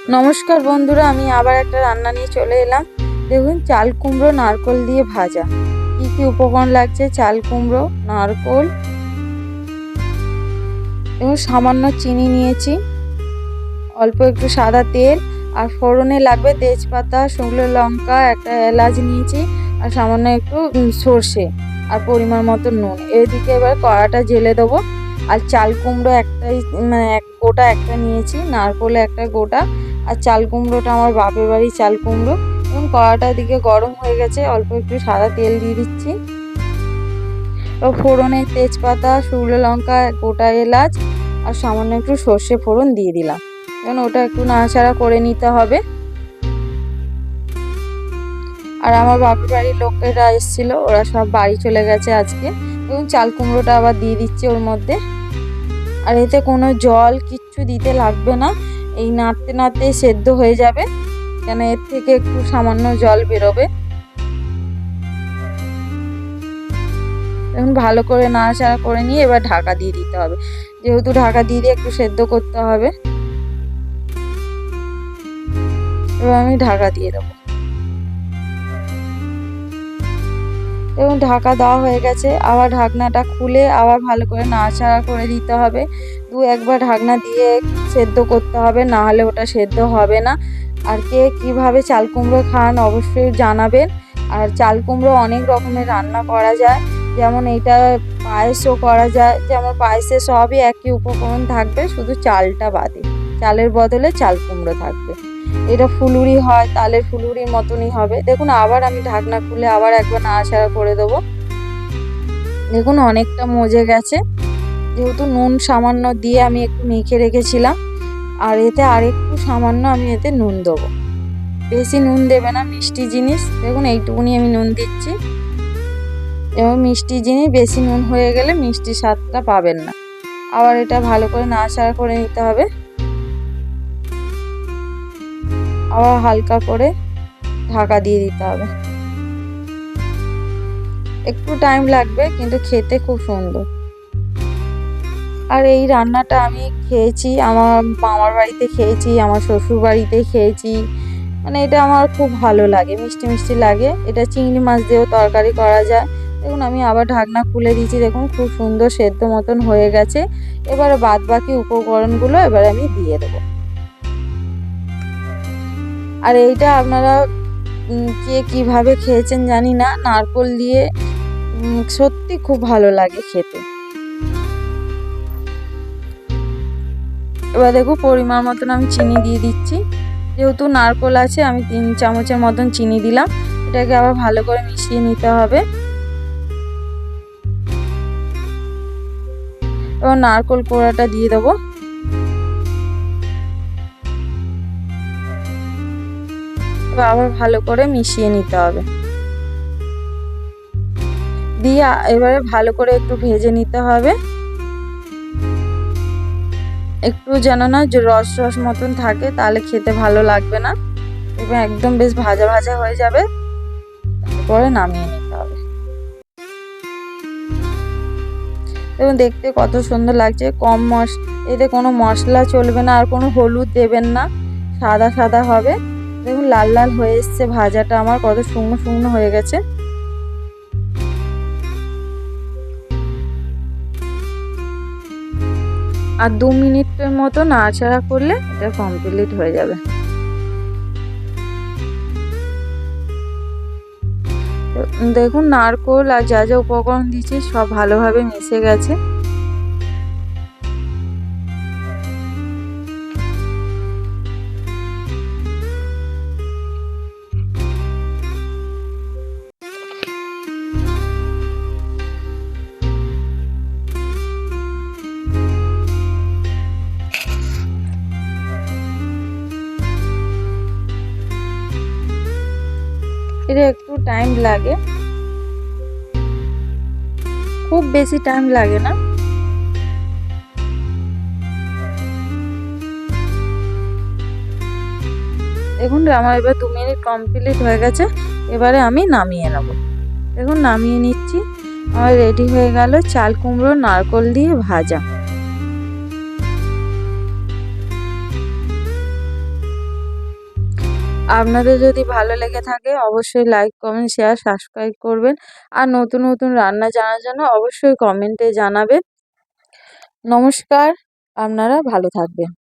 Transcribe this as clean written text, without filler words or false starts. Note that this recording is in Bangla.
নমস্কার বন্ধুরা, আমি আবার একটা রান্না নিয়ে চলে এলাম। দেখুন, চাল কুমড়ো নারকোল দিয়ে ভাজা। কি কি উপকরণ লাগছে? চাল কুমড়ো, নারকোল এবং সামান্য চিনি নিয়েছি, অল্প একটু সাদা তেল, আর ফোড়নে লাগবে তেজপাতা, শুকনো লঙ্কা, একটা এলাচ নিয়েছি, আর সামান্য একটু সর্ষে, আর পরিমাণ মতো নুন। এদিকে এবার কড়াটা জেলে দেবো। আর চাল কুমড়ো একটাই, মানে এক গোটা একটা নিয়েছি, নারকোলে একটা গোটা, আর চাল কুমড়োটা আমার বাপের বাড়ির চাল কুমড়ো। এবং কড়াটার দিকে গরম হয়ে গেছে, অল্প একটু সাদা তেল দিয়ে দিচ্ছি। ফোড়নে তেজপাতা, শুকনো লঙ্কা, গোটা এলাচ, আর সামান্য একটু সর্ষে ফোড়ন দিয়ে দিলাম। এখন ওটা একটু নাড়াচাড়া করে নিতে হবে। আর আমার বাপের বাড়ির লোকেরা এসেছিলো, ওরা সব বাড়ি চলে গেছে আজকে। এবং চাল কুমড়োটা আবার দিয়ে দিচ্ছি ওর মধ্যে। আর এতে কোনো জল কিচ্ছু দিতে লাগবে না, এই নাড়তে নাড়তে সেদ্ধ হয়ে যাবে, কেন এর থেকে একটু সামান্য জল বেরোবে। এখন ভালো করে নাড়াচাড়া করে নিয়ে এবার ঢাকা দিয়ে দিতে হবে, যেহেতু ঢাকা দিয়ে একটু সেদ্ধ করতে হবে। এবার আমি ঢাকা দিয়ে দেবো। এবং ঢাকা দেওয়া হয়ে গেছে, আবার ঢাকনাটা খুলে আবার ভালো করে নাড়াচাড়া করে দিতে হবে। একবার ঢাকনা দিয়ে সেদ্ধ করতে হবে, না হলে ওটা সেদ্ধ হবে না। আর কে কীভাবে চাল কুমড়ো খান অবশ্যই জানাবেন। আর চাল কুমড়ো অনেক রকমের রান্না করা যায়, যেমন এটা পায়েসও করা যায়, যেমন পায়েসে সবই একই উপকরণ থাকবে, শুধু চালটা বাদে, চালের বদলে চাল কুমড়ো থাকবে। এটা ফুলুরি হয়, তালের ফুলুরির মতনই হবে। দেখুন, আবার আমি ঢাকনা খুলে আবার একবার নাড়াচাড়া করে দেবো। দেখুন, অনেকটা মজে গেছে, যেহেতু নুন সামান্য দিয়ে আমি একটু মেখে রেখেছিলাম। আর এতে আরেকটু সামান্য আমি এতে নুন দেবো, বেশি নুন দেবে না, মিষ্টি জিনিস। দেখুন, এইটুকুনি আমি নুন দিচ্ছি। এবং মিষ্টি জিনিস বেশি নুন হয়ে গেলে মিষ্টি স্বাদটা পাবেন না। আবার এটা ভালো করে নাড়াচাড়া করে নিতে হবে। আবার হালকা করে ঢাকা দিয়ে দিতে হবে। একটু টাইম লাগবে, কিন্তু খেতে খুব সুন্দর। আর এই রান্নাটা আমি খেয়েছি, আমার মামার বাড়িতে খেয়েছি, আমার শ্বশুর বাড়িতে খেয়েছি। মানে এটা আমার খুব ভালো লাগে, মিষ্টি মিষ্টি লাগে। এটা চিংড়ি মাছ দিয়েও তরকারি করা যায়। দেখুন, আমি আবার ঢাকনা খুলে দিয়েছি। দেখুন, খুব সুন্দর সেদ্ধ মতন হয়ে গেছে। এবারে বাদ বাকি উপকরণগুলো এবার আমি দিয়ে দেবো। আর এইটা আপনারা কে কীভাবে খেয়েছেন জানি না, নারকোল দিয়ে সত্যি খুব ভালো লাগে খেতে। এবার দেখো, পরিমাণ মতন আমি চিনি দিয়ে দিচ্ছি। যেহেতু নারকোল আছে, আমি 3 চামচের মতন চিনি দিলাম। এটাকে আবার ভালো করে মিশিয়ে নিতে হবে। এবার নারকোল কোড়াটা দিয়ে দেবো। এবার আবার ভালো করে মিশিয়ে নিতে হবে। দিয়ে এবারে ভালো করে একটু ভেজে নিতে হবে, একটু যেন না রস রস মতন থাকে, তাহলে খেতে ভালো লাগবে না। এবার একদম বেশ ভাজা ভাজা হয়ে যাবে, তারপরে নামিয়ে নিতে হবে। এবং দেখতে কত সুন্দর লাগছে। এতে কোনো মশলা চলবে না, আর কোনো হলুদ দেবেন না, সাদা সাদা হবে। দেখুন, লাল লাল হয়ে এসছে ভাজাটা, আমার কত শুকনো শুকনো হয়ে গেছে। আর 2 মিনিটের মতো নাড়াচাড়া করলে এটা কমপ্লিট হয়ে যাবে। দেখুন, নারকোল আর যা যা উপকরণ দিয়েছি সব ভালোভাবে মিশে গেছে। এটা একটু টাইম লাগে, খুব বেশি টাইম লাগে না। দেখুন, আমার এবার 2 মিনিট কমপ্লিট হয়ে গেছে। এবারে আমি নামিয়ে নেব। দেখুন, নামিয়ে নিচ্ছি। আমার রেডি হয়ে গেল চাল কুমড়ো নারকোল দিয়ে ভাজা। আপনাদের যদি ভালো লেগে থাকে অবশ্যই লাইক, কমেন্ট, শেয়ার, সাবস্ক্রাইব করবেন। আর নতুন নতুন রান্না জানার জন্য অবশ্যই কমেন্টে জানাবেন। নমস্কার, আপনারা ভালো থাকবেন।